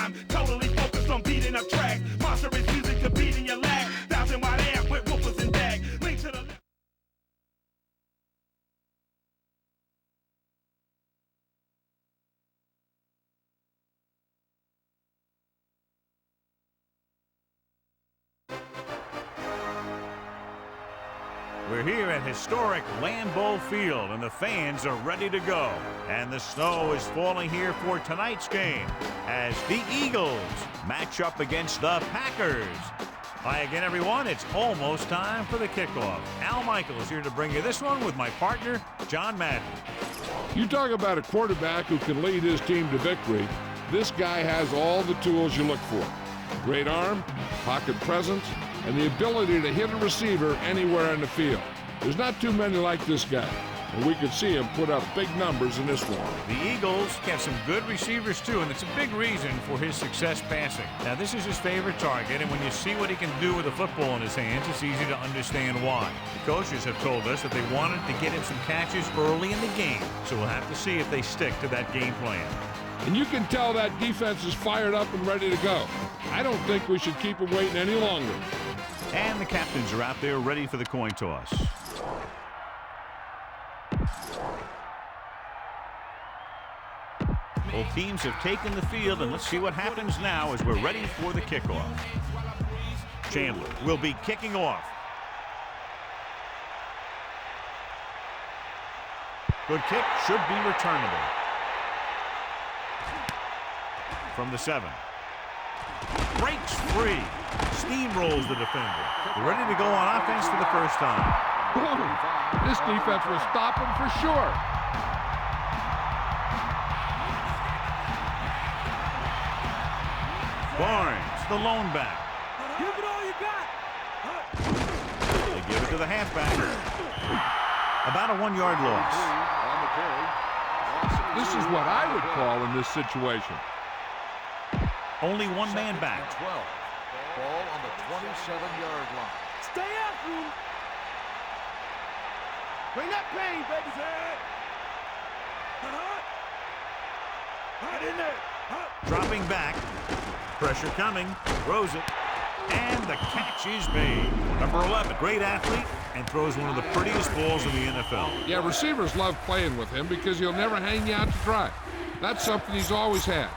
time. Totally focused on beating up tracks. Monstrous music to beat in your lag. 1,000-watt amp with woofers and dag. Link to the left. We're here at historic Lambeau Field, and the fans are ready to go. And the snow is falling here for tonight's game as the Eagles match up against the Packers. Hi again, everyone. It's almost time for the kickoff. Al Michael is here to bring you this one with my partner, John Madden. You talk about a quarterback who can lead his team to victory. This guy has all the tools you look for. Great arm, pocket presence, and the ability to hit a receiver anywhere in the field. There's not too many like this guy, and we could see him put up big numbers in this one. The Eagles have some good receivers, too, and it's a big reason for his success passing. Now, this is his favorite target, and when you see what he can do with a football in his hands, it's easy to understand why. The coaches have told us that they wanted to get him some catches early in the game, so we'll have to see if they stick to that game plan. And you can tell that defense is fired up and ready to go. I don't think we should keep him waiting any longer. And the captains are out there ready for the coin toss. Both teams have taken the field, and let's see what happens now as we're ready for the kickoff. Chandler will be kicking off. Good kick, should be returnable. From the 7. Breaks free. Steamrolls the defender. They're ready to go on offense for the first time. This defense will stop him for sure. Barnes, the lone back. Give it all you got. They give it to the halfback. About a 1-yard loss. This is what I would call in this situation. Only one man back. 12. Ball on the 27-yard line. Stay after him. Bring that pain, baby. Right in there. Dropping back. Pressure coming. Throws it. And the catch is made. Number 11, great athlete, and throws one of the prettiest balls in the NFL. Yeah, receivers love playing with him because he'll never hang you out to dry. That's something he's always had.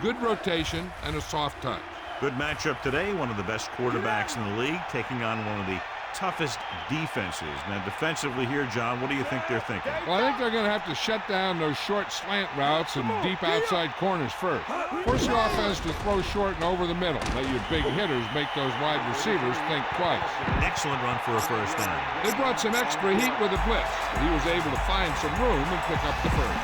Good rotation and a soft touch. Good matchup today. One of the best quarterbacks in the league taking on one of the toughest defenses. Now, defensively here, John, what do you think they're thinking? Well, I think they're going to have to shut down those short slant routes and deep outside corners first. Force the offense to throw short and over the middle. Let your big hitters make those wide receivers think twice. Excellent run for a first down. They brought some extra heat with the blitz, but he was able to find some room and pick up the first.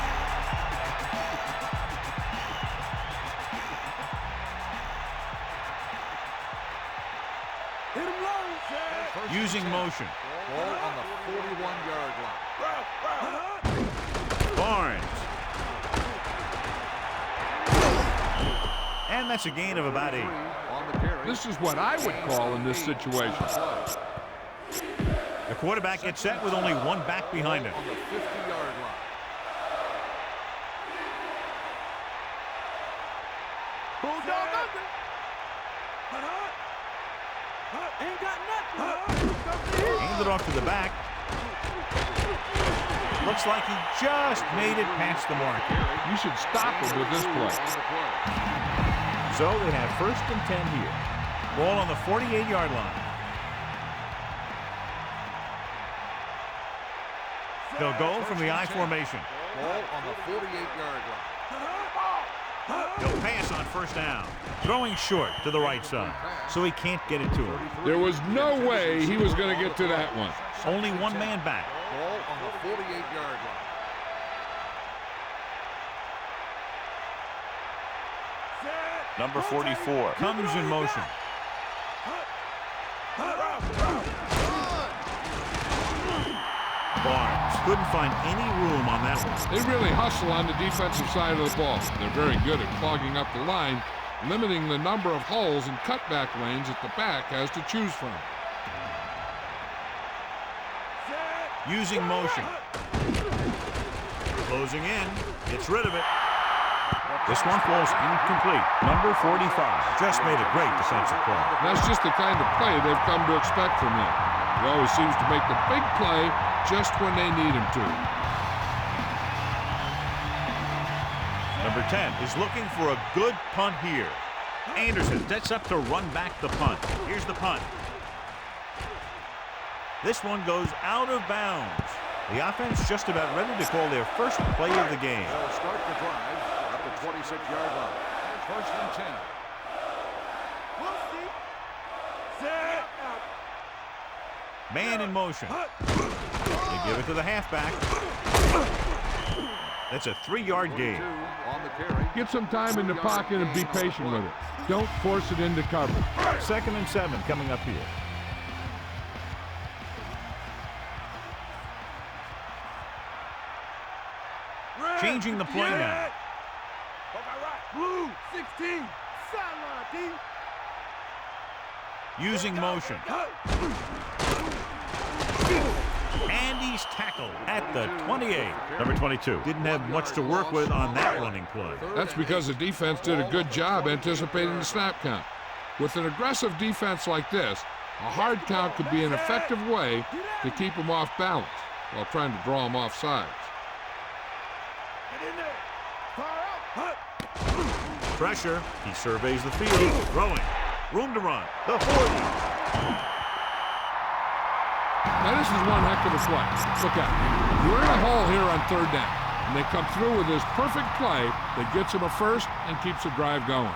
Using motion. Ball on the 41-yard line. Barnes. And that's a gain of about 8. This is what I would call in this situation. The quarterback gets set with only one back behind him. On the 50-yard line. Bulldog under. Ain't got nothing. Hands it off to the back. Looks like he just made it past the mark. You should stop him with this play. So they have 1st and 10 here. Ball on the 48-yard line. They'll go from the I formation. Ball on the 48-yard line. He'll pass on 1st down. Throwing short to the right side, so he can't get it to him. There was no way he was going to get to that one. Only one man back. Ball on the 48-yard line. Number 44 comes in motion. Barnes couldn't find any room on that one. They really hustle on the defensive side of the ball. They're very good at clogging up the line, limiting the number of holes and cutback lanes that the back has to choose from. Using motion. Closing in. Gets rid of it. This one falls incomplete. Number 45 just made a great defensive play. That's just the kind of play they've come to expect from him. He always seems to make the big play just when they need him to. Number 10 is looking for a good punt here. Anderson sets up to run back the punt. Here's the punt. This one goes out of bounds. The offense just about ready to call their first play of the game. They'll start the drive at the 26-yard line. First and 10. Man in motion. They give it to the halfback. That's a 3-yard gain. On the carry. Get some time in the pocket and be patient with it. Don't force it into cover. 2nd and 7 coming up here. Changing the play now. Blue 16. Sideline, D. Using motion. And he's tackled at the 28. Number 22 didn't have much to work with on that running play. That's because the defense did a good job anticipating the snap count. With an aggressive defense like this, a hard count could be an effective way to keep them off balance while trying to draw them off sides. Pressure. He surveys the field. Throwing. Room to run. The 40. Now this is one heck of a play. Look out. You're in a hole here on 3rd down, and they come through with this perfect play that gets them a first and keeps the drive going.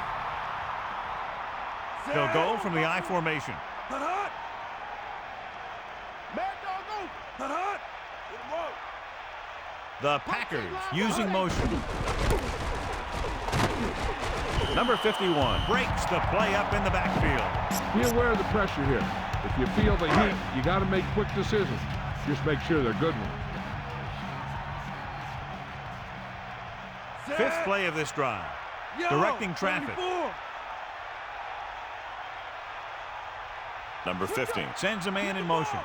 They'll go from the I formation. The Packers using motion. Number 51 breaks the play up in the backfield. Be aware of the pressure here. If you feel the heat, you got to make quick decisions. Just make sure they're good ones. 5th play of this drive. Directing traffic. Number 15 sends a man in motion.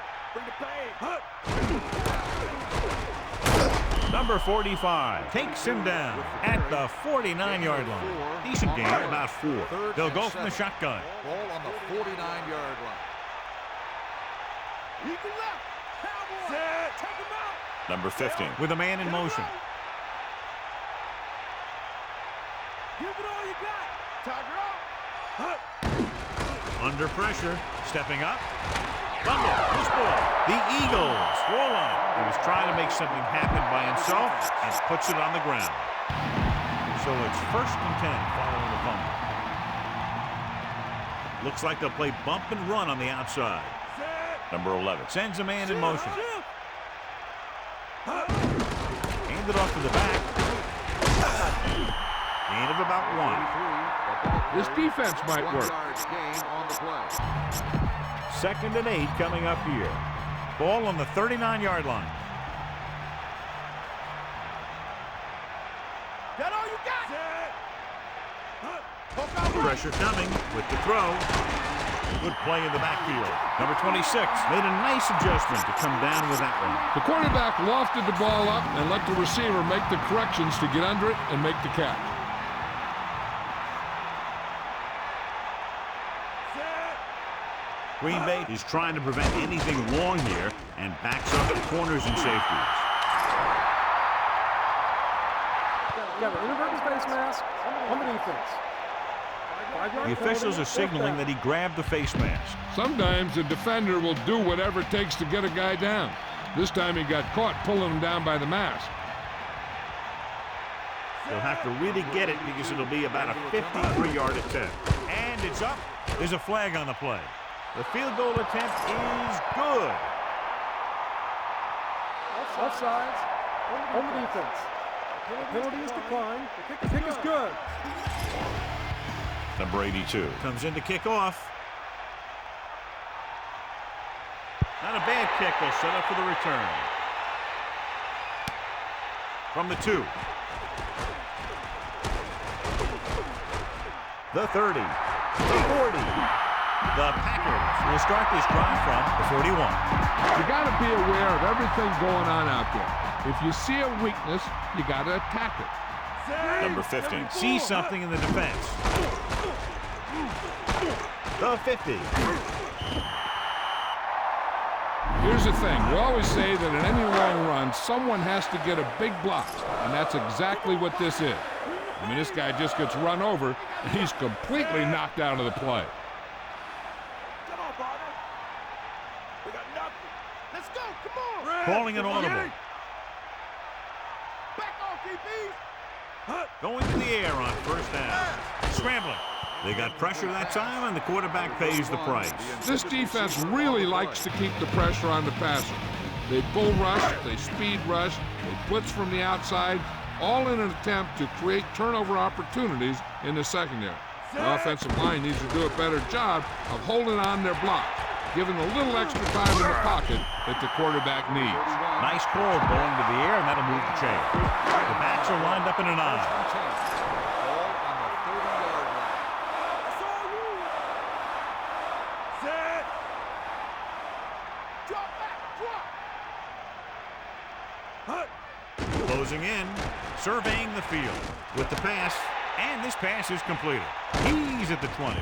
Number 45 takes him down at the 49-yard line. Decent game, about 4. They'll go from the shotgun. Ball on the 49-yard line. Number 15 with a man in motion. Under pressure, stepping up. Bundle, loose ball. The Eagles roll on it. He was trying to make something happen by himself and puts it on the ground. So it's 1st and 10 following the fumble. Looks like they'll play bump and run on the outside. Number 11 sends a man in motion. Handed off to the back. Gain of about 1. This defense might work. 2nd and 8 coming up here. Ball on the 39-yard line. That all you got? Pressure coming with the throw. Good play in the backfield. Number 26 made a nice adjustment to come down with that one. The quarterback lofted the ball up and let the receiver make the corrections to get under it and make the catch. Green Bay is trying to prevent anything wrong here and backs up the corners and safeties. Got an inverted face mask on the defense. The officials are signaling that he grabbed the face mask. Sometimes the defender will do whatever it takes to get a guy down. This time he got caught pulling him down by the mask. They'll have to really get it because it'll be about a 53-yard attempt. And it's up. There's a flag on the play. The field goal attempt is good. Offsides on the defense. The penalty is declined. The kick is good. Number 82 comes in to kick off. Not a bad kick. They'll set up for the return. From the 2. The 30. The 40. The Packers will start this drive from the 41. You got to be aware of everything going on out there. If you see a weakness, you got to attack it. Number 15 sees something in the defense. The 50. Here's the thing. We always say that in any long run, someone has to get a big block, and that's exactly what this is. I mean, this guy just gets run over, and he's completely knocked out of the play. Come on, partner. We got nothing. Let's go. Come on. Calling an audible. Back off, DBs. Going to the air on first down. Scrambling. They got pressure that time, and the quarterback pays the price. This defense really likes to keep the pressure on the passer. They bull rush, they speed rush, they blitz from the outside, all in an attempt to create turnover opportunities in the secondary. The offensive line needs to do a better job of holding on their block, giving a little extra time in the pocket that the quarterback needs. Nice call going to the air, and that'll move the chain. The backs are lined up in an eye. Ball on the 30-yard line. That's all you. Set. Drop back. Drop. Closing in, surveying the field with the pass, and this pass is completed. He's at the 20.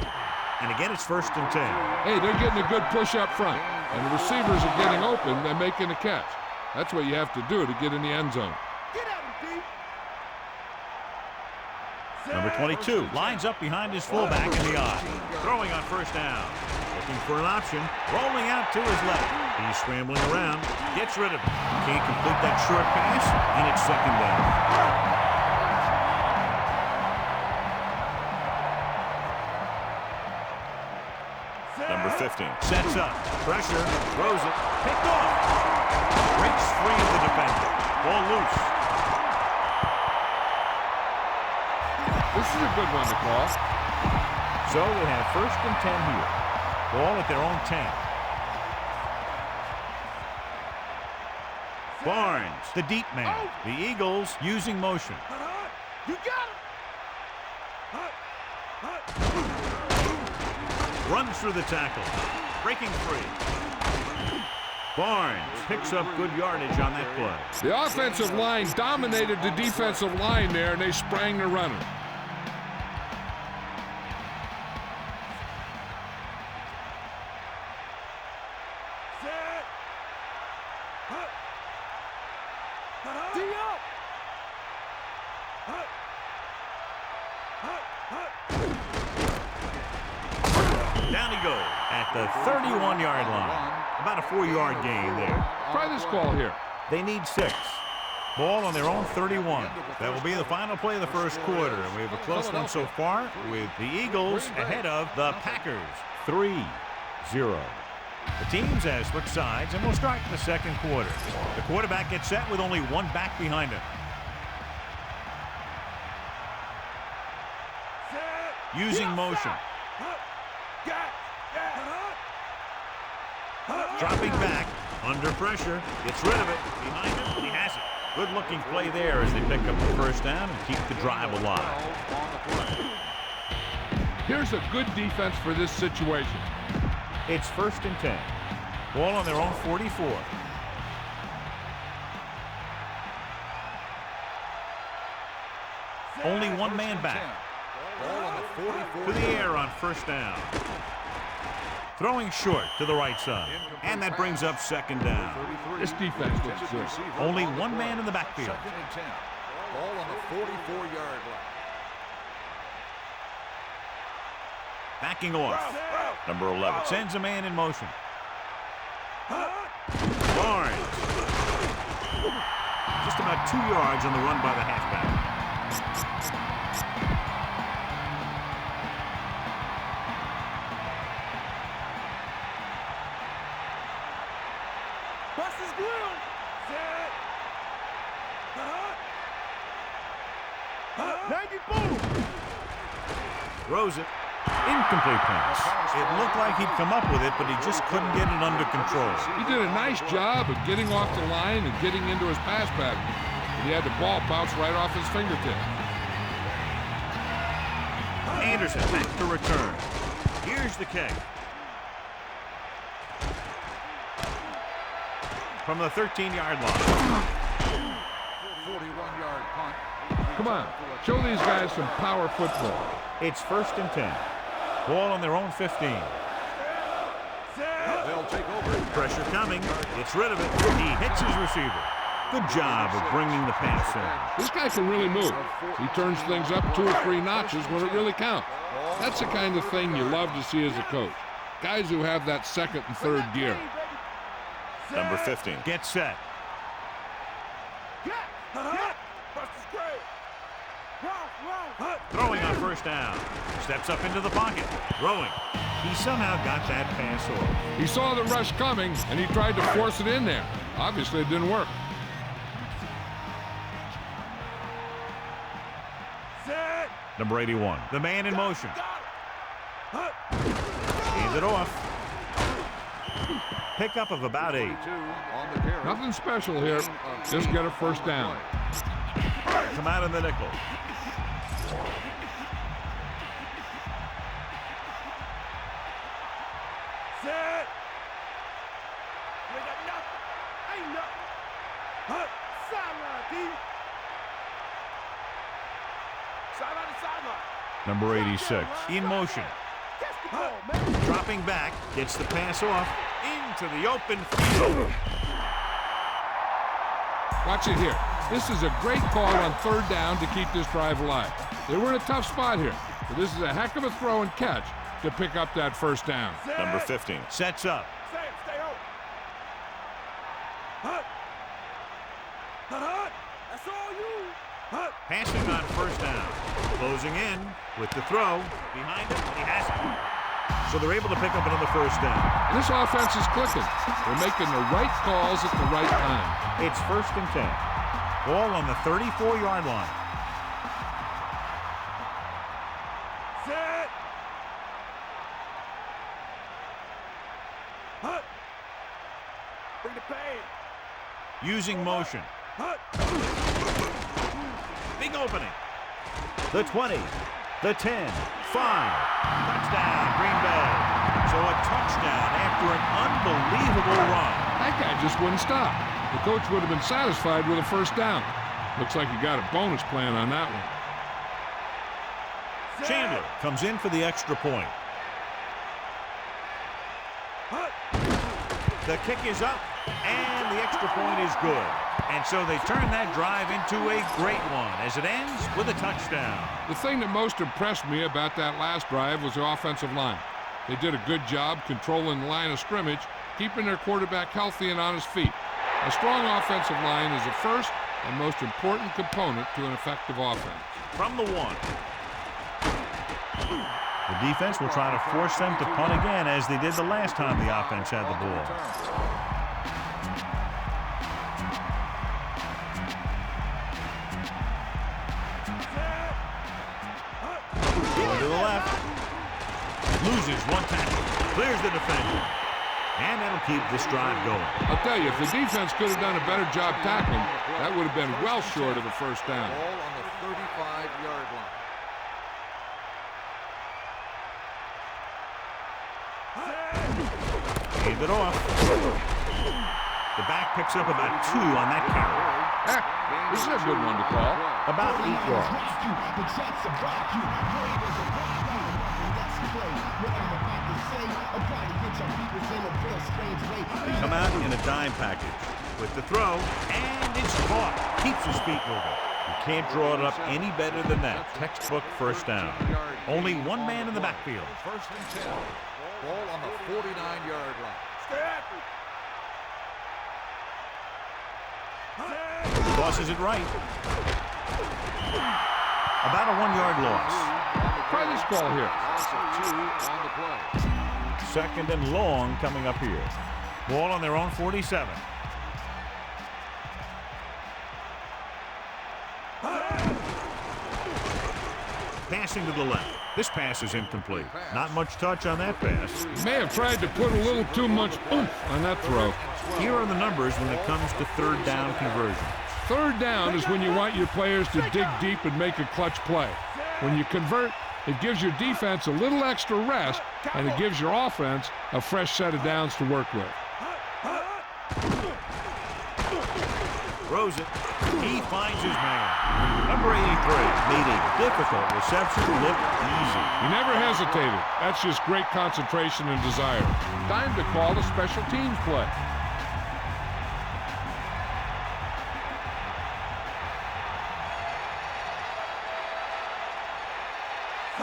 And again, it's 1st and 10. Hey, they're getting a good push up front, and the receivers are getting open and making a catch. That's what you have to do to get in the end zone. Get at him, D. Number 22 lines up behind his fullback in the eye. Throwing on first down. Looking for an option. Rolling out to his left. He's scrambling around. Gets rid of it. Can't complete that short pass, and it's 2nd down. Number 15 sets up. Pressure. Throws it. Picked off. Breaks free of the defender. Ball loose. This is a good one to call. So they have 1st and 10 here. Ball at their own 10. Barnes, the deep man. The Eagles using motion. You got him. Runs through the tackle. Breaking free. Barnes picks up good yardage on that play. The offensive line dominated the defensive line there, and they sprang the runner. Set. D up. Down he goes at the 31-yard line. About a 4-yard gain there. Try this call here. They need 6. Ball on their own 31. That will be the final play of the first quarter. And we have a close one so far with the Eagles ahead of the Packers. 3-0. The teams have switched sides, and we'll start the second quarter. The quarterback gets set with only one back behind him. Using motion. Dropping back, under pressure, gets rid of it, behind him, and he has it. Good-looking play there as they pick up the first down and keep the drive alive. Here's a good defense for this situation. It's 1st and 10. Ball on their own 44. Only one man back. Ball on the 44. To the air on first down. Throwing short to the right side. And that brings up 2nd down. This defense looks good. Only one man in the backfield. 2nd and 10. Ball on the 44-yard line. Backing off. Number 11 sends a man in motion. Barnes. Just about 2 yards on the run by the halfback. Bust his grill. Set. 94. Throws it. Incomplete pass. It looked like he'd come up with it, but he just couldn't get it under control. He did a nice job of getting off the line and getting into his pass pattern. And he had the ball bounce right off his fingertips. Anderson back to return. Here's the kick. From the 13-yard line. 41-yard punt. Come on, show these guys some power football. It's 1st and 10. Ball on their own 15. They'll take over. Pressure coming. Gets rid of it. He hits his receiver. Good job of bringing the pass in. This guy can really move. He turns things up 2 or 3 notches when it really counts. That's the kind of thing you love to see as a coach. Guys who have that 2nd and 3rd gear. Number 15 gets set. Throwing on 1st down. Steps up into the pocket. Throwing. He somehow got that pass off. He saw the rush coming, and he tried to force it in there. Obviously, it didn't work. Number 81, the man in motion. Hand it off. Pickup of about 8. Nothing special here. Just get a 1st down. Come out in the nickel. Set. We got nothing. Ain't nothing. Sideline, D. Sideline to sideline. Number 86, in motion. Catch the ball, man. Dropping back, gets the pass off into the open field. Watch it here. This is a great call on 3rd down to keep this drive alive. They were in a tough spot here, but this is a heck of a throw and catch to pick up that 1st down. Number 15 sets up. Stay home. Hut. Hut. That's all you. Hut. Passing on 1st down. Closing in with the throw. Behind him, and he has it. So they're able to pick up another 1st down. This offense is clicking. They're making the right calls at the right time. It's 1st and 10. Ball on the 34-yard line. Set. Hut. Bring the pain. Using motion. Hut. Big opening. The 20, the 10, 5. Touchdown, Green Bay. So a touchdown after an unbelievable run. That guy just wouldn't stop. The coach would have been satisfied with a 1st down. Looks like he got a bonus plan on that one. Chandler comes in for the extra point. The kick is up, and the extra point is good. And so they turn that drive into a great one as it ends with a touchdown. The thing that most impressed me about that last drive was the offensive line. They did a good job controlling the line of scrimmage, keeping their quarterback healthy and on his feet. A strong offensive line is the first and most important component to an effective offense. From the 1. The defense will try to force them to punt again as they did the last time the offense had the ball. Going to the left. Loses 1 tackle. Clears the defender. And that'll keep this drive going. I'll tell you, if the defense could have done a better job tackling, that would have been well short of a 1st down. Ball on the 35-yard line. Hand it off. The back picks up about 2 on that carry. Heck, this is a good one to call. About 8 yards. They come out in a dime package with the throw, and it's caught. Keeps his feet moving. You can't draw it up any better than that. Textbook 1st down. Only 1 man in the backfield. 1st and 10. Ball on the 49-yard line. Tosses it right. About a 1-yard loss. Try this call here. Loss of 2 on the play. 2nd and long coming up here. Ball on their own 47. Passing to the left. This pass is incomplete. Not much touch on that pass. He may have tried to put a little too much oomph on that throw. Here are the numbers when it comes to 3rd down conversion. 3rd down is when you want your players to dig deep and make a clutch play. When you convert, it gives your defense a little extra rest, and it gives your offense a fresh set of downs to work with. Throws it. He finds his man. Number 83 made a difficult reception look easy. He never hesitated. That's just great concentration and desire. Time to call a special teams play.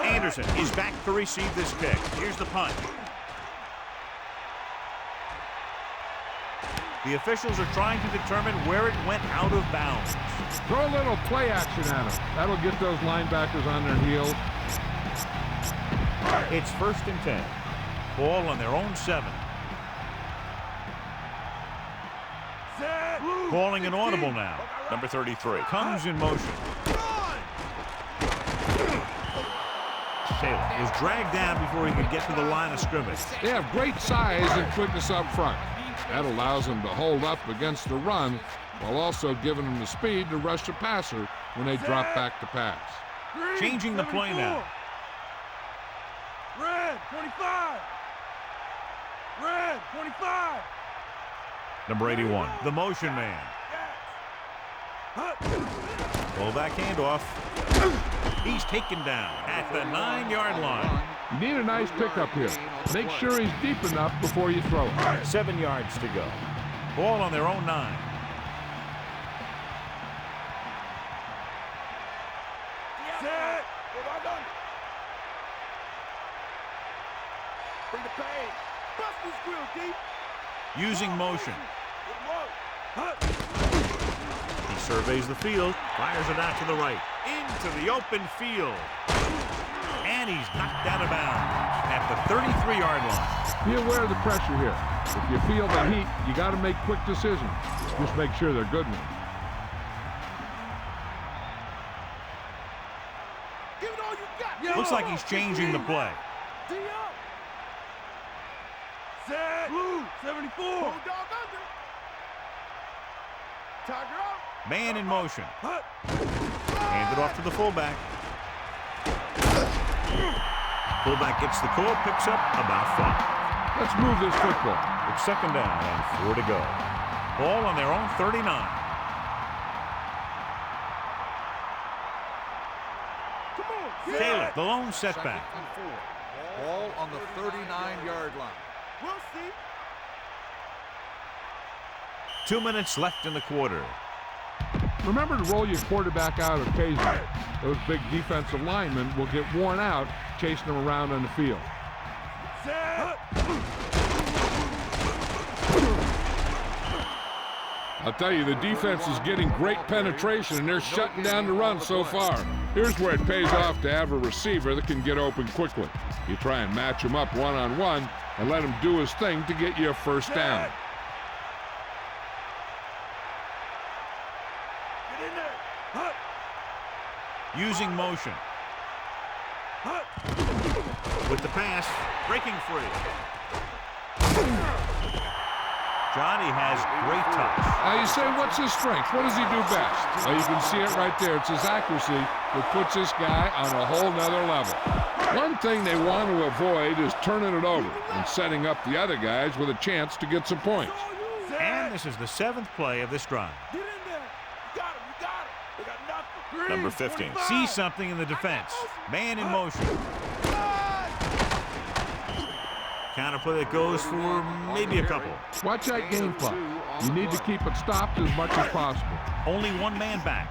Anderson is back to receive this kick. Here's the punt. The officials are trying to determine where it went out of bounds. Throw a little play action at him. That'll get those linebackers on their heels. It's 1st and 10. Ball on their own 7. Calling an audible now. Number 33 comes in motion. Taylor is dragged down before he can get to the line of scrimmage. They have great size and quickness up front. That allows them to hold up against the run while also giving them the speed to rush the passer when they drop back to pass. Changing the play now. Red 25. Red 25. Number 81, the motion man. Fullback handoff. He's taken down at the 9-yard line. You need a nice pickup here. Make sure he's deep enough before you throw it. 7 yards to go. Ball on their own 9. Set. Bring the pain. Bust this grill deep. Using motion. He surveys the field, fires it out to the right, into the open field. And he's knocked out of bounds at the 33-yard line. Be aware of the pressure here. If you feel the heat, you got to make quick decisions. Just make sure they're good ones. Give it all you got. Looks like he's changing the play. Set. Blue 74. Tiger up. Man in motion. Handed off to the fullback. Fullback gets the call, picks up about 5. Let's move this football. It's 2nd down and 4 to go. Ball on their own 39. Come on. Taylor, the lone setback. 2nd and 4. Ball on the 39-yard line. We'll see. 2 minutes left in the quarter. Remember to roll your quarterback out occasionally. Those big defensive linemen will get worn out chasing them around on the field. I'll tell you, the defense is getting great penetration, and they're shutting down the run so far. Here's where it pays off to have a receiver that can get open quickly. You try and match him up one-on-one and let him do his thing to get you a first down. Using motion. With the pass, breaking free. Johnny has great touch. Now you say, what's his strength? What does he do best? Well, you can see it right there. It's his accuracy that puts this guy on a whole nother level. One thing they want to avoid is turning it over and setting up the other guys with a chance to get some points. And this is the 7th play of this drive. Get in there. You got him. You got him. They got nothing. Number 15 sees something in the defense. Man in motion. Counter play that goes for maybe a couple. Watch that game clock. You need to keep it stopped as much as possible. Only one man back.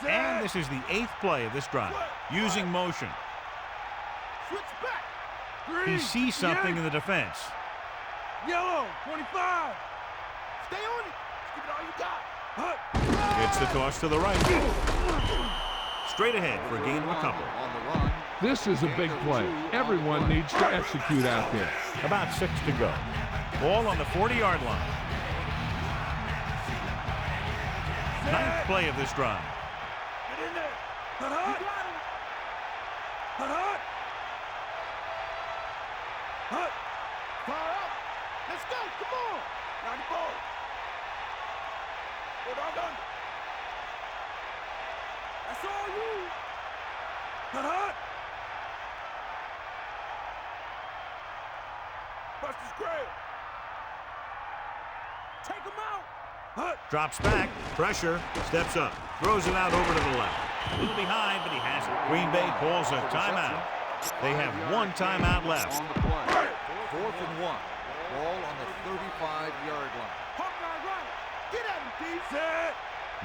And this is the 8th play of this drive. Using motion. Switch back. He sees something in the defense. Yellow 25. Stay on it. Give it all you got. Gets the toss to the right. Straight ahead for a gain of a couple. This is a big play. Everyone needs to execute out there. About 6 to go. Ball on the 40-yard line. 9th play of this drive. Get in there. Hut, hut. Hut, hut. Hut. Fire up. Let's go. Come on. 90 ball. Go dog under. That's all you. Hut, hut. Bust his grave. Drops back, pressure, steps up, throws it out over to the left. A little behind, but he has it. Green Bay calls a timeout. They have one timeout left. On the play. 4th and 1. Ball on the 35-yard line.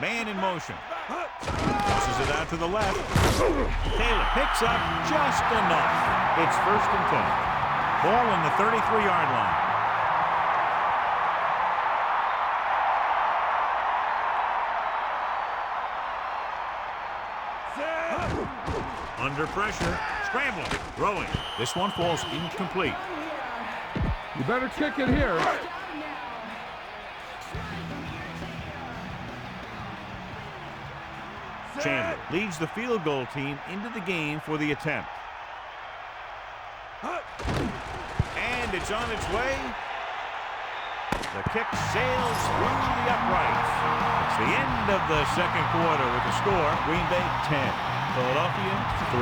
Man in motion. Tosses it out to the left. Taylor picks up just enough. It's 1st and 10. Ball on the 33-yard line. Under pressure, scrambling, throwing. This one falls incomplete. You better kick it here. Chandler leads the field goal team into the game for the attempt. And it's on its way. The kick sails through the uprights. It's the end of the second quarter with the score, Green Bay 10, Philadelphia 3.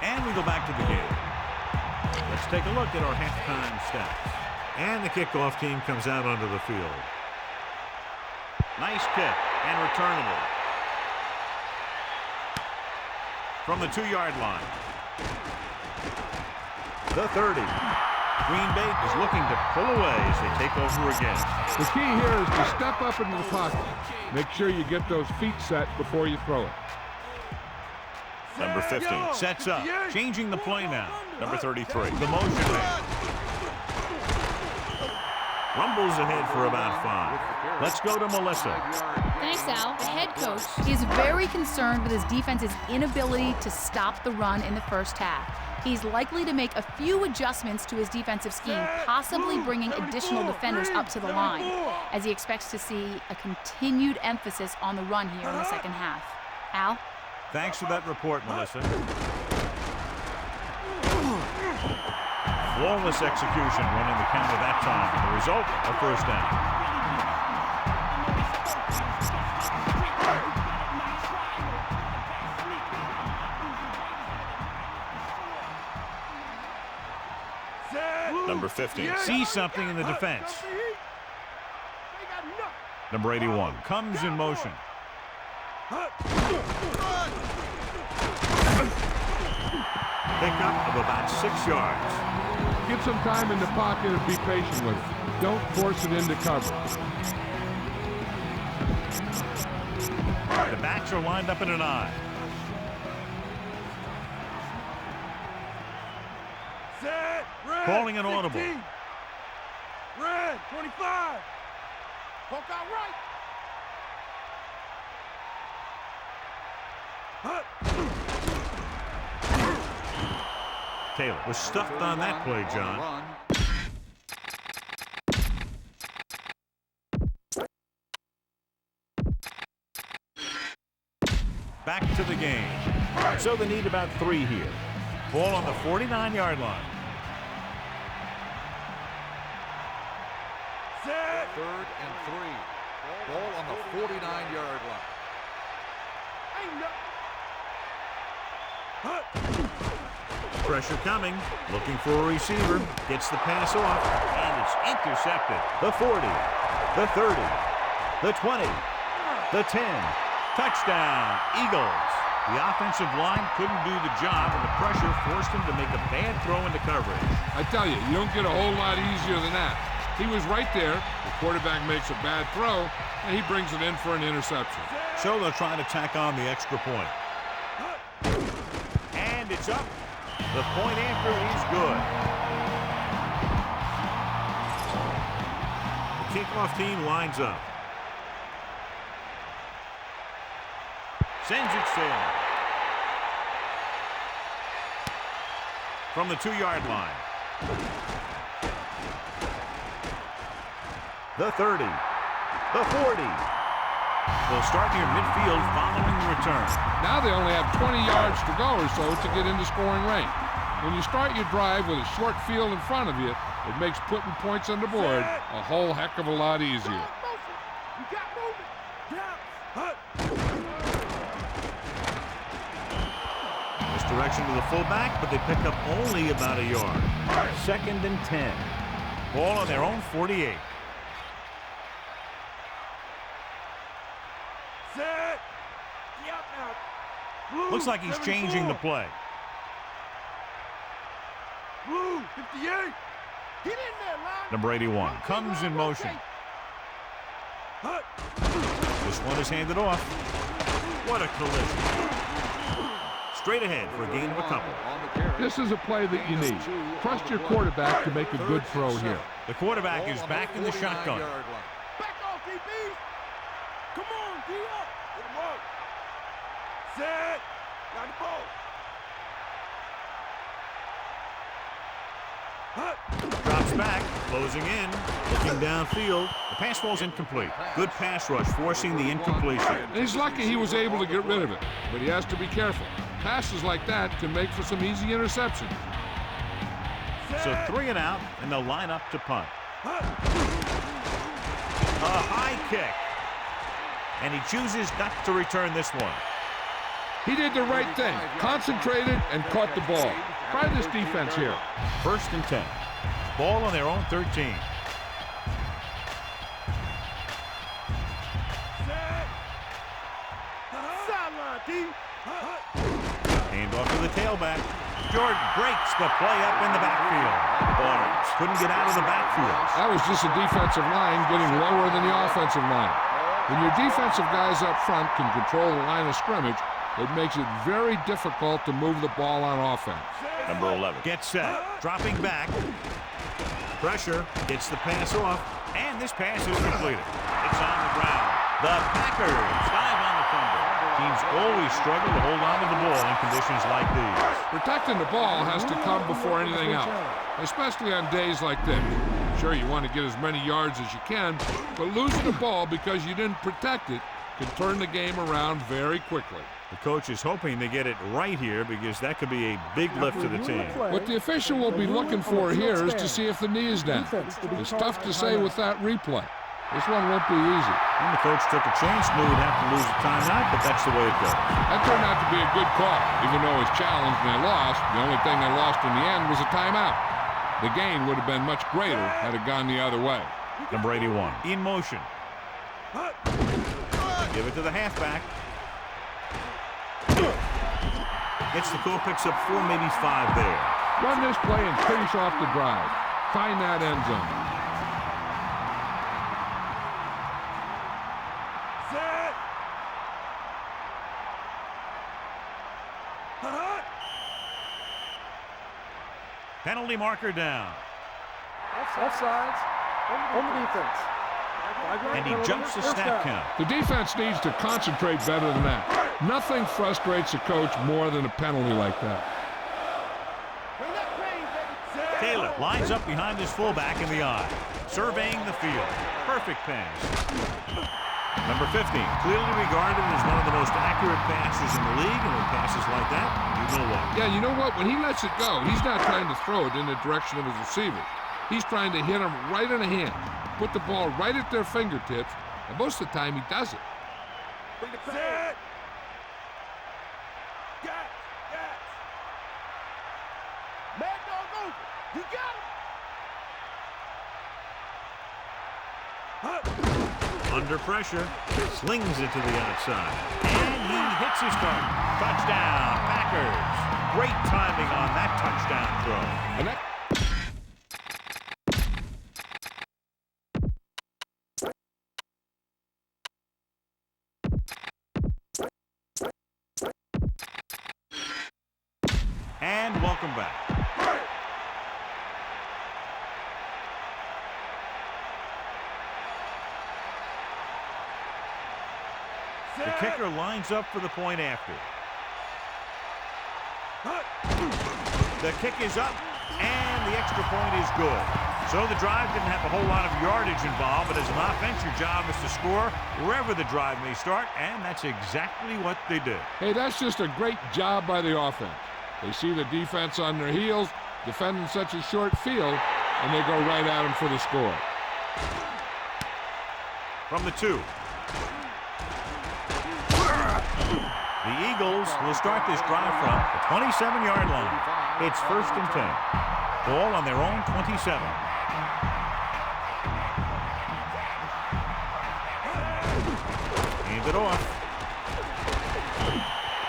And we go back to the game. Let's take a look at our halftime stats. And the kickoff team comes out onto the field. Nice kick and returnable. From the 2-yard line. The 30. Green Bay is looking to pull away as they take over again. The key here is to step up into the pocket. Make sure you get those feet set before you throw it. Number 15 sets up, changing the play now. Number 33, the motion man. Rumbles ahead for about 5. Let's go to Melissa. Thanks, Al. The head coach is very concerned with his defense's inability to stop the run in the first half. He's likely to make a few adjustments to his defensive scheme, possibly bringing additional defenders up to the line, as he expects to see a continued emphasis on the run here in the second half. Al? Thanks for that report, Melissa. Flawless execution running the counter that time. The result, a first down. Number 15 sees something in the defense. Number 81 comes in motion. Pickup of about 6 yards. Give some time in the pocket and be patient with it. Don't force it into cover. The backs are lined up in an eye. Calling an audible. Red, 25. Poke out right. Taylor was stuffed on that play, John. Back to the game. So they need about 3 here. Ball on the 49-yard line. 3rd and 3. Ball on the 49-yard line. Pressure coming. Looking for a receiver. Gets the pass off. And it's intercepted. The 40. The 30. The 20. The 10. Touchdown, Eagles. The offensive line couldn't do the job, and the pressure forced him to make a bad throw into coverage. I tell you, you don't get a whole lot easier than that. He was right there. The quarterback makes a bad throw, and he brings it in for an interception. So they'll try to tack on the extra point. And it's up. The point after is good. The kickoff team lines up. Sends it sailing. From the 2-yard line. The 30. The 40. They'll start near midfield following the return. Now they only have 20 yards to go or so to get into scoring range. When you start your drive with a short field in front of you, it makes putting points on the board a whole heck of a lot easier. Direction to the fullback, but they pick up only about a yard. 2nd and 10. Ball on their own 48. Set. Yep, now. Looks like he's 74. changing the play. Blue, 58. Get in there, line. Number 81 comes in motion. Hut. This one is handed off. What a collision. Straight ahead for a gain of a couple. This is a play that you need. Trust your quarterback to make a good throw here. The quarterback is back in the shotgun. Back off, DB. Come on, D up. Get him up. Set. Got the ball. Hut. Drops back, closing in, looking downfield. The pass falls incomplete. Good pass rush, forcing the incompletion. And he's lucky he was able to get rid of it, but he has to be careful. Passes like that can make for some easy interceptions. So 3 and out, and they'll line up to punt. A high kick. And he chooses not to return this one. He did the right thing, concentrated and caught the ball. Try this defense here. 1st and 10. Ball on their own 13. Sideline, D. Hand off to the tailback. Jordan breaks the play up in the backfield. Barnes couldn't get out of the backfield. That was just a defensive line getting lower than the offensive line. When your defensive guys up front can control the line of scrimmage, it makes it very difficult to move the ball on offense. Number 11 gets set, dropping back. Pressure, gets the pass off, and this pass is completed. It's on the ground. The Packers dive on the fumble. Teams always struggle to hold on to the ball in conditions like these. Protecting the ball has to come before anything else, especially on days like this. Sure, you want to get as many yards as you can, but losing the ball because you didn't protect it can turn the game around very quickly. The coach is hoping they get it right here because that could be a big lift to the team. What the official will be looking for here is to see if the knee is down. It's tough to say with that replay. This one won't be easy. And the coach took a chance, knew he'd have to lose the timeout, but that's the way it goes. That turned out to be a good call. Even though it was challenged and they lost, the only thing they lost in the end was a timeout. The gain would have been much greater had it gone the other way. Number 81 in motion. Give it to the halfback. Gets the goal, picks up 4, maybe 5 there. Run this play and finish off the drive. Find that end zone. Set. Penalty marker down. Offsides. On the defense. And he jumps the snap count. The defense needs to concentrate better than that. Nothing frustrates a coach more than a penalty like that. Taylor lines up behind his fullback in the eye, surveying the field. Perfect pass. Number 15, clearly regarded as one of the most accurate passers in the league, and with passes like that, you know what. Yeah, you know what? When he lets it go, he's not trying to throw it in the direction of his receiver. He's trying to hit them right in the hand, put the ball right at their fingertips, and most of the time he does it. Bring the set. Got. Mad dog over. You got him. Under pressure, slings it to the outside, and he hits his target. Touchdown, Packers. Great timing on that touchdown throw. And that And welcome back. The kicker lines up for the point after. The kick is up, and the extra point is good. So the drive didn't have a whole lot of yardage involved, but as an offense, your job is to score wherever the drive may start, and that's exactly what they did. Hey, that's just a great job by the offense. They see the defense on their heels, defending such a short field, and they go right at them for the score. From the 2. The Eagles will start this drive from the 27-yard line. It's 1st and 10. Ball on their own 27. Handed off.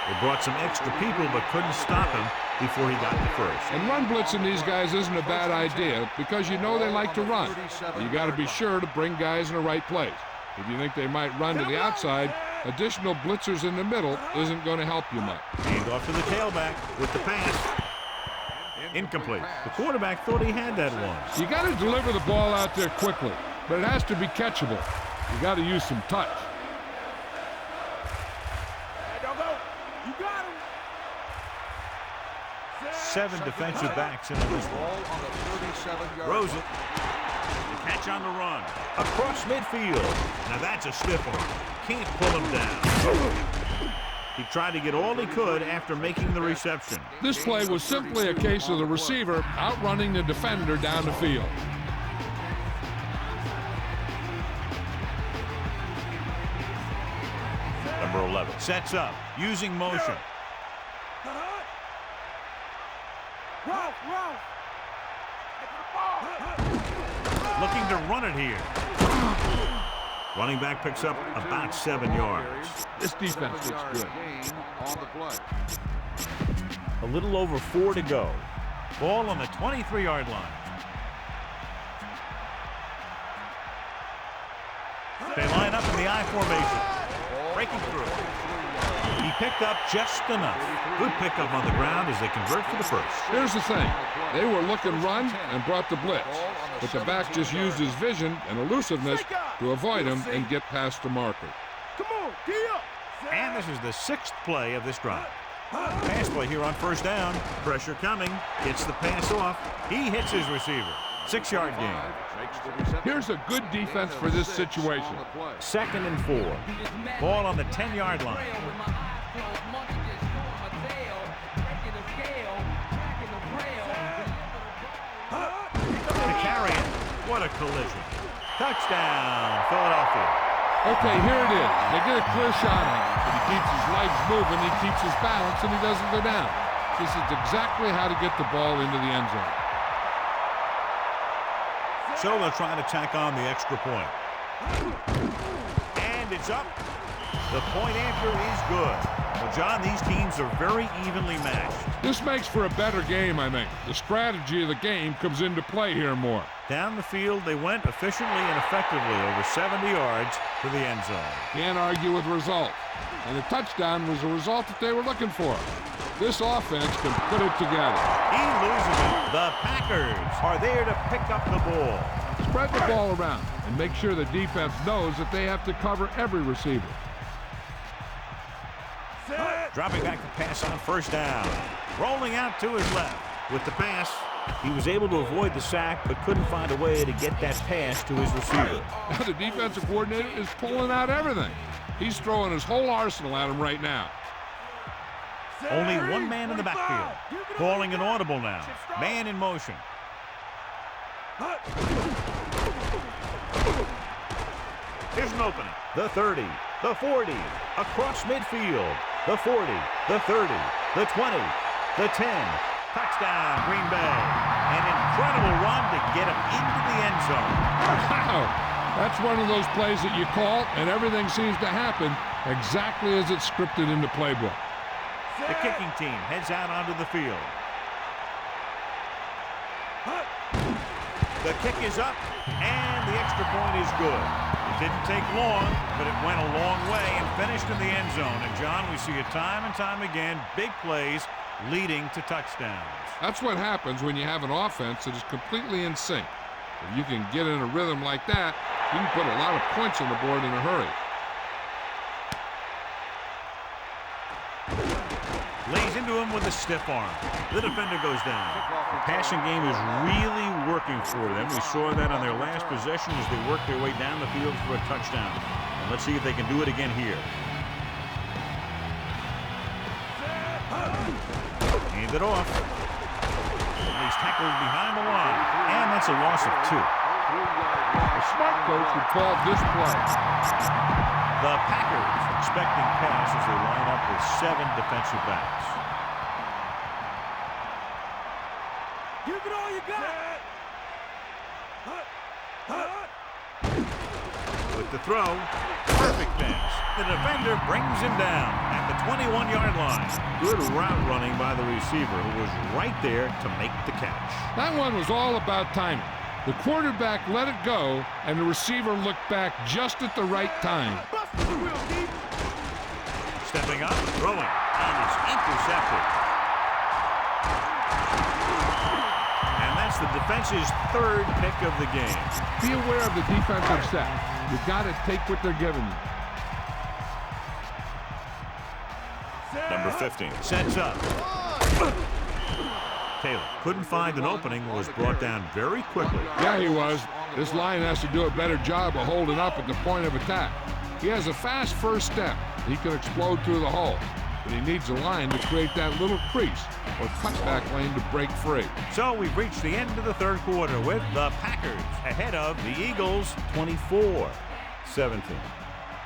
They brought some extra people but couldn't stop him before he got the first. And run blitzing these guys isn't a bad idea because you know they like to run. You got to be sure to bring guys in the right place. If you think they might run to the outside, additional blitzers in the middle isn't going to help you much. Hand off to the tailback with the pass. Incomplete. The quarterback thought he had that one. You got to deliver the ball out there quickly, but it has to be catchable. You got to use some touch. You got him. 7 defensive backs in this Ball one. on the 37-yard Throws line. it. The catch on the run. Across midfield. Now that's a stiff one. Can't pull him down. He tried to get all he could after making the reception. This play was simply a case of the receiver outrunning the defender down the field. Number 11 sets up, using motion. Looking to run it here. Running back picks up about 7 yards. This defense looks good. Gain on the play. A little over 4 to go. Ball on the 23-yard line. They line up in the I formation. Breaking through. He picked up just enough. Good pickup on the ground as they convert for the first. Here's the thing. They were looking run and brought the blitz, but the back just used his vision and elusiveness to avoid him and get past the marker. Come on, D up. And this is the 6th play of this drive. Pass play here on first down. Pressure coming. Gets the pass off. He hits his receiver. 6-yard gain. Here's a good defense for this situation. 2nd and 4. Ball on the 10-yard line. To carry it. What a collision. Touchdown, Philadelphia. Okay, here it is. They get a clear shot on him, but he keeps his legs moving, he keeps his balance, and he doesn't go down. This is exactly how to get the ball into the end zone. So they'll try to tack on the extra point. And it's up. The point after is good. Well, John, these teams are very evenly matched. This makes for a better game, I think. The strategy of the game comes into play here more. Down the field, they went efficiently and effectively over 70 yards to the end zone. Can't argue with results. And the touchdown was the result that they were looking for. This offense can put it together. He loses it. The Packers are there to pick up the ball. Spread the ball around and make sure the defense knows that they have to cover every receiver. Dropping back the pass on first down. Rolling out to his left. With the pass, he was able to avoid the sack, but couldn't find a way to get that pass to his receiver. Now the defensive coordinator is pulling out everything. He's throwing his whole arsenal at him right now. Only one man in the backfield. Calling an audible now. Man in motion. Here's an opening. The 30, the 40, across midfield. The 40, the 30, the 20, the 10. Touchdown, Green Bay. An incredible run to get him into the end zone. Wow, that's one of those plays that you call, and everything seems to happen exactly as it's scripted in the playbook. The kicking team heads out onto the field. The kick is up, and the extra point is good. It didn't take long, but it went a long way and finished in the end zone. And, John, we see it time and time again, big plays leading to touchdowns. That's what happens when you have an offense that is completely in sync. If you can get in a rhythm like that, you can put a lot of points on the board in a hurry. Lays into him with a stiff arm. The defender goes down. The passing game is really working for them. We saw that on their last possession as they worked their way down the field for a touchdown. And let's see if they can do it again here. Hand it off. He's tackled behind the line. And that's a loss of 2. A smart coach would call this play. The Packers expecting pass as they line up with 7 defensive backs. Give it all you got. With the throw, perfect pass. The defender brings him down at the 21-yard line. Good route running by the receiver, who was right there to make the catch. That one was all about timing. The quarterback let it go, and the receiver looked back just at the right time. Stepping up, throwing, and it's intercepted. And that's the defense's third pick of the game. Be aware of the defensive set. You've got to take what they're giving you. Number 15 sets up. Taylor couldn't find an opening and was brought down very quickly. Yeah, he was. This line has to do a better job of holding up at the point of attack. He has a fast first step. He can explode through the hole, but he needs a line to create that little crease or cutback lane to break free. So we've reached the end of the third quarter with the Packers ahead of the Eagles 24-17.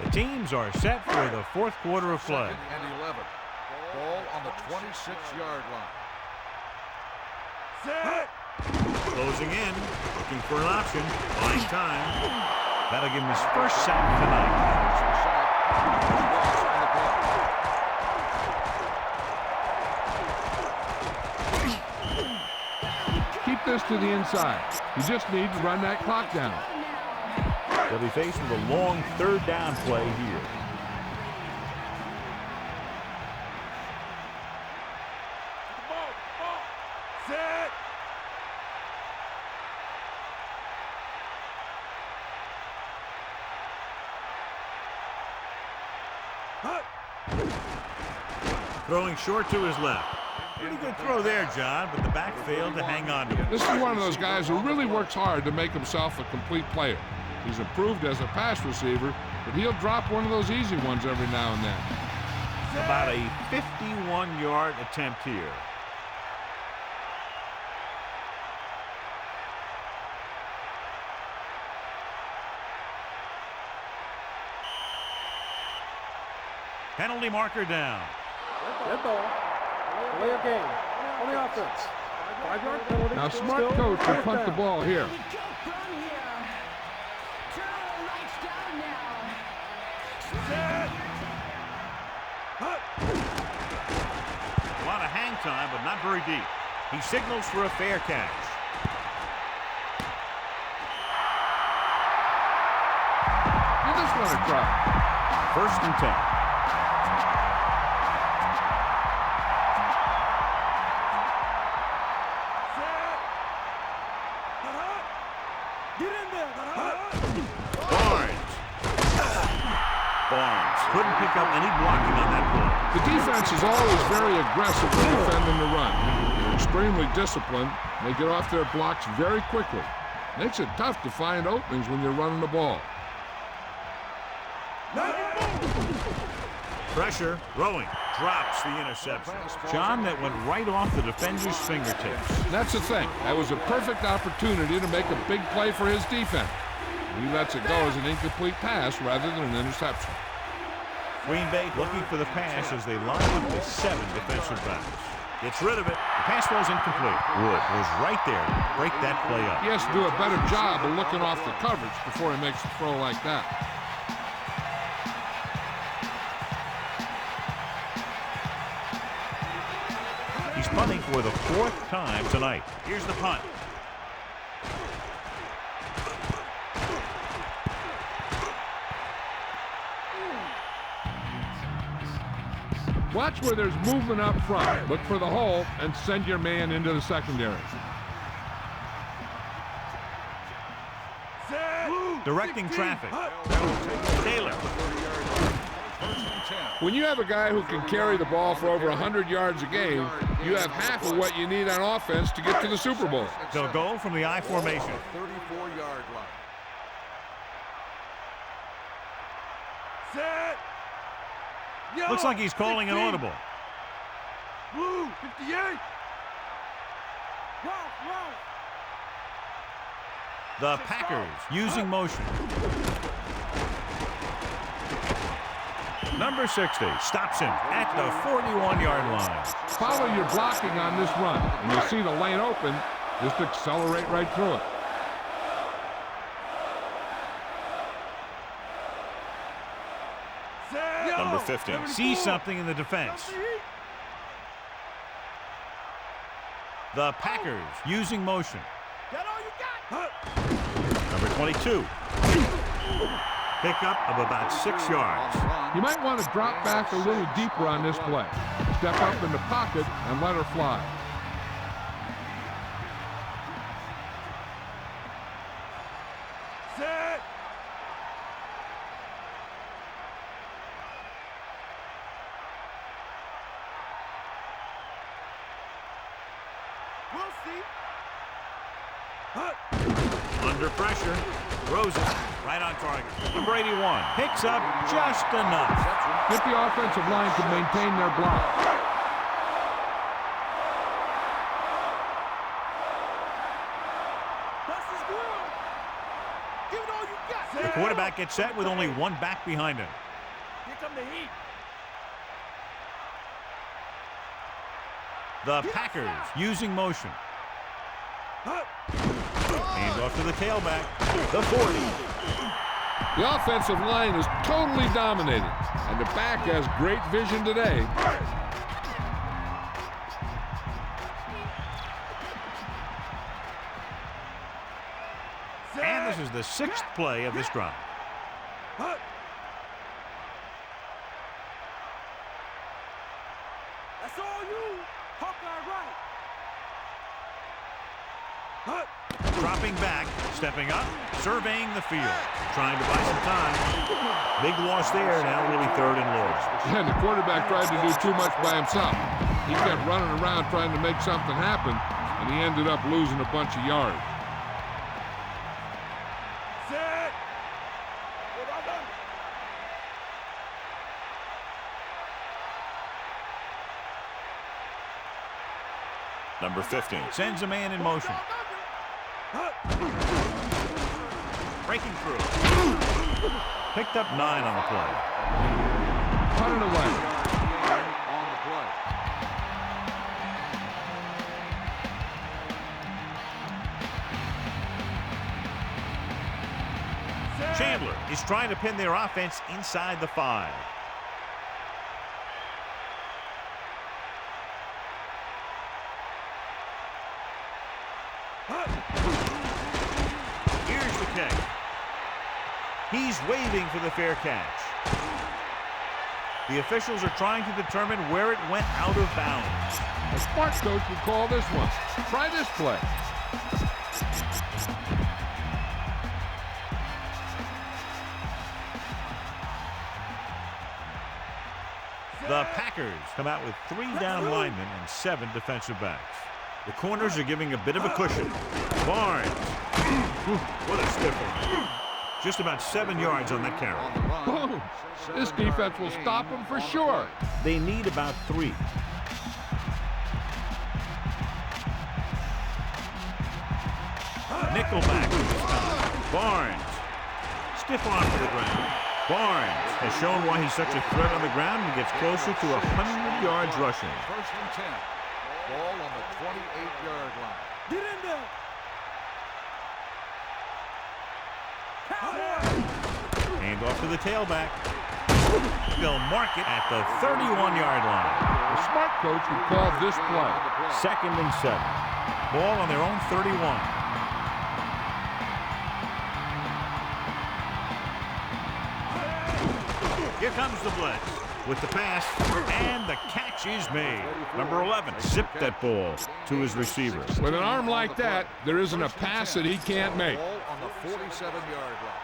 The teams are set for the fourth quarter of play. 2nd and 11. Ball on the 26-yard line. Set. Closing in, looking for an option, buying time. That'll give him his first sack tonight. Keep this to the inside. You just need to run that clock down. They'll be faced with a long third down play here. Set. Throwing short to his left. Pretty good throw there, John, but the back failed to hang on to it. This is one of those guys who really works hard to make himself a complete player. He's improved as a pass receiver, but he'll drop one of those easy ones every now and then. About a 51-yard attempt here. Penalty marker down. Dead ball. Delay of game. On the offense. 5-yard penalty. Now, smart coach will punt the ball here. A lot of hang time, but not very deep. He signals for a fair catch. Give this one a try. 1st and 10. Couldn't pick up any blocking on that play. The defense is always very aggressive when defending the run. They're extremely disciplined. They get off their blocks very quickly. Makes it tough to find openings when you're running the ball. Pressure, throwing, drops the interception. John, that went right off the defender's fingertips. That's the thing. That was a perfect opportunity to make a big play for his defense. He lets it go as an incomplete pass rather than an interception. Green Bay looking for the pass as they line up with 7 defensive backs. Gets rid of it. The pass ball's incomplete. Wood was right there to break that play up. He has to do a better job of looking off the coverage before he makes a throw like that. He's punting for the 4th time tonight. Here's the punt. Watch where there's movement up front. Look for the hole and send your man into the secondary. Directing traffic. Taylor. When you have a guy who can carry the ball for over 100 yards a game, you have half of what you need on offense to get to the Super Bowl. They'll go from the I formation. 34-yard line. Set. Looks like he's calling an audible. Blue, 58. The Packers using motion. Number 60 stops him at the 41-yard line. Follow your blocking on this run. When you see the lane open, just accelerate right through it. 15 sees something in the defense. The Packers using motion. That all you got? Number 22. Pickup of about 6 yards. You might want to drop back a little deeper on this play. Step up in the pocket and let her fly. Set. We'll see. Under pressure. Throws it right on target. Number 81 picks up just enough. If the offensive line can maintain their block. That's his grill. Give it all you got. The quarterback gets set with only one back behind him. Here come the heat. The Packers using motion. Hand off to the tailback. The 40. The offensive line is totally dominating, and the back has great vision today. And this is the 6th play of this drive. That's all you. Hawkeye right. Dropping back, stepping up, surveying the field, trying to buy some time. Big loss there, now really 3rd and long. And the quarterback tried to do too much by himself. He kept running around trying to make something happen, and he ended up losing a bunch of yards. Set. Number 15 sends a man in motion. Breaking through. Picked up 9 on the play. Put it away. On the play. Chandler is trying to pin their offense inside the 5. Here's the kick. He's waving for the fair catch. The officials are trying to determine where it went out of bounds. A smart coach would call this one. Try this play. The Packers come out with 3 down linemen and 7 defensive backs. The corners are giving a bit of a cushion. Barnes. What a stiff one. Just about 7 yards on that carry. Boom. This defense will stop them for sure. They need about 3. Nickelback this time. Barnes. Stiff arm to the ground. Barnes has shown why he's such a threat on the ground and gets closer to 100 yards rushing. 1st and 10. Ball on the 28-yard line. Get in there. Hand off to the tailback. They'll mark it at the 31-yard line. A smart coach would call this play. 2nd and 7. Ball on their own 31. Here comes the blitz with the pass, and the catch is made. Number 11 zipped that ball to his receiver. With an arm like that, there isn't a pass that he can't make. Ball on the 47-yard line.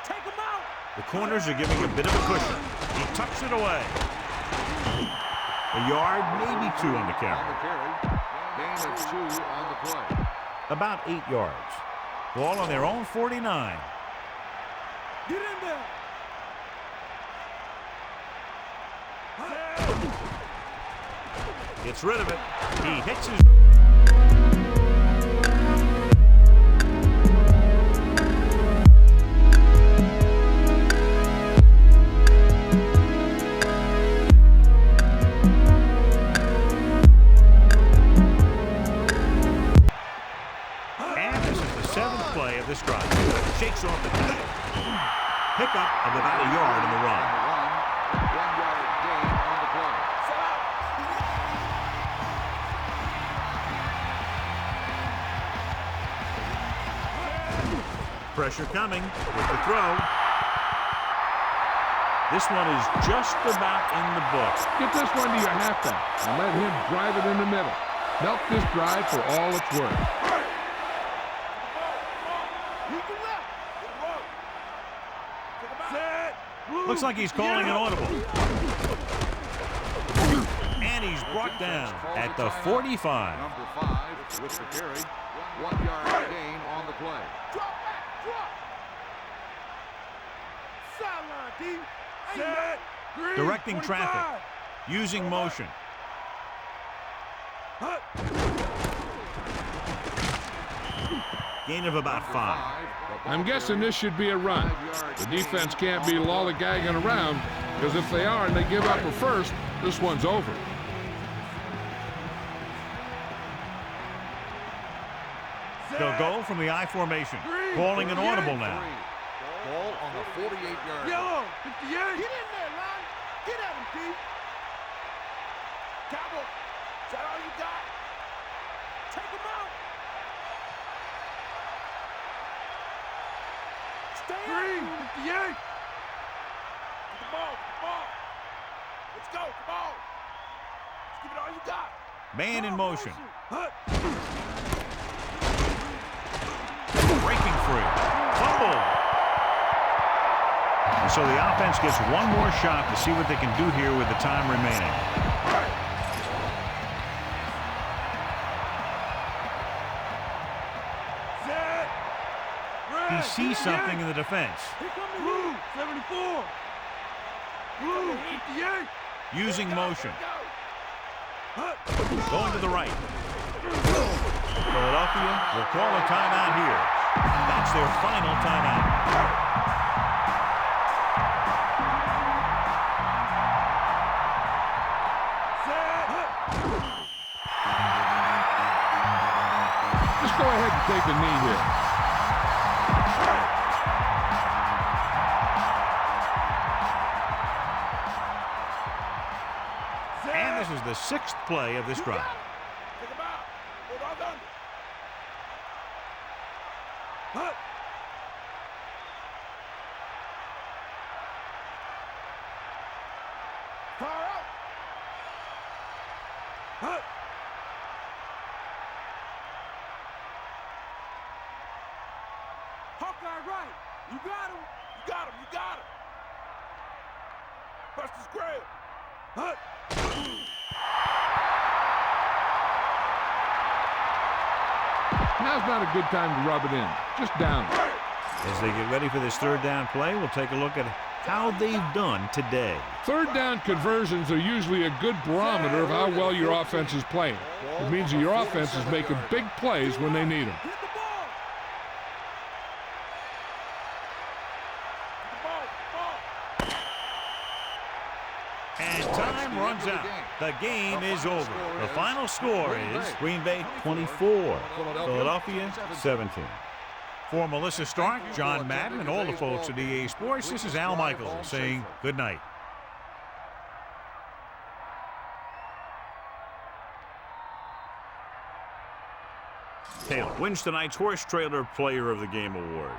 Take him out. The corners are giving a bit of a cushion. He tucks it away. A yard, maybe 2 on the On carry. the carry. Gain of 2 on the play. About 8 yards. Ball on their own 49. Get in there. Gets rid of it. He hits his... And this is the 7th play of this drive. Shakes off the tag. Pickup of on the run. 1-yard gain on the play. Pressure coming with the throw. This one is just about in the books. Get this one to your halfback and let him drive it in the middle. Milk this drive for all it's worth. Looks like he's calling an audible. And he's brought down at the 45. Number 5 with the carry. 1-yard gain on the play. Drop back, drop. Sideline, D. Set. Green. Directing 25. traffic. Using motion. Hut. Gain of about 5. I'm guessing this should be a run. The defense can't be lollygagging around, because if they are and they give up a first, this one's over. They'll go from the I formation. Calling an audible now. Ball on the 48-yard line. Yellow. 58. Get in there, line. Get at him, D. Cowboy. Is that all you got? Take him out. Stay green. 58. Get the ball. Get the ball. Let's go. Come on. Let's give it all you got. Man in motion. Hut. Breaking free. Fumble. And so the offense gets one more shot to see what they can do here with the time remaining. He sees something in the defense. Here comes the blue. 74. Blue. 58. Using motion. Going to the right. Philadelphia will call a timeout here. That's their final timeout. Just go ahead and take a knee here. And this is the 6th play of this drive. Take him out. Hold on, done. Hut. Fire out. Hut. Hawkeye right. You got him. You got him. You got him. Buster's grab. Hut. Now's not a good time to rub it in. Just down it. As they get ready for this 3rd down play, we'll take a look at how they've done today. 3rd down conversions are usually a good barometer of how well your offense is playing. It means that your offense is making big plays when they need them. Hit the ball. Hit the ball. And time runs out. The game is over. The final score is Green Bay 24, Philadelphia 17. For Melissa Stark, John Madden, and all the folks at EA Sports, this is Al Michaels saying good night. Taylor wins tonight's Horse Trailer Player of the Game award.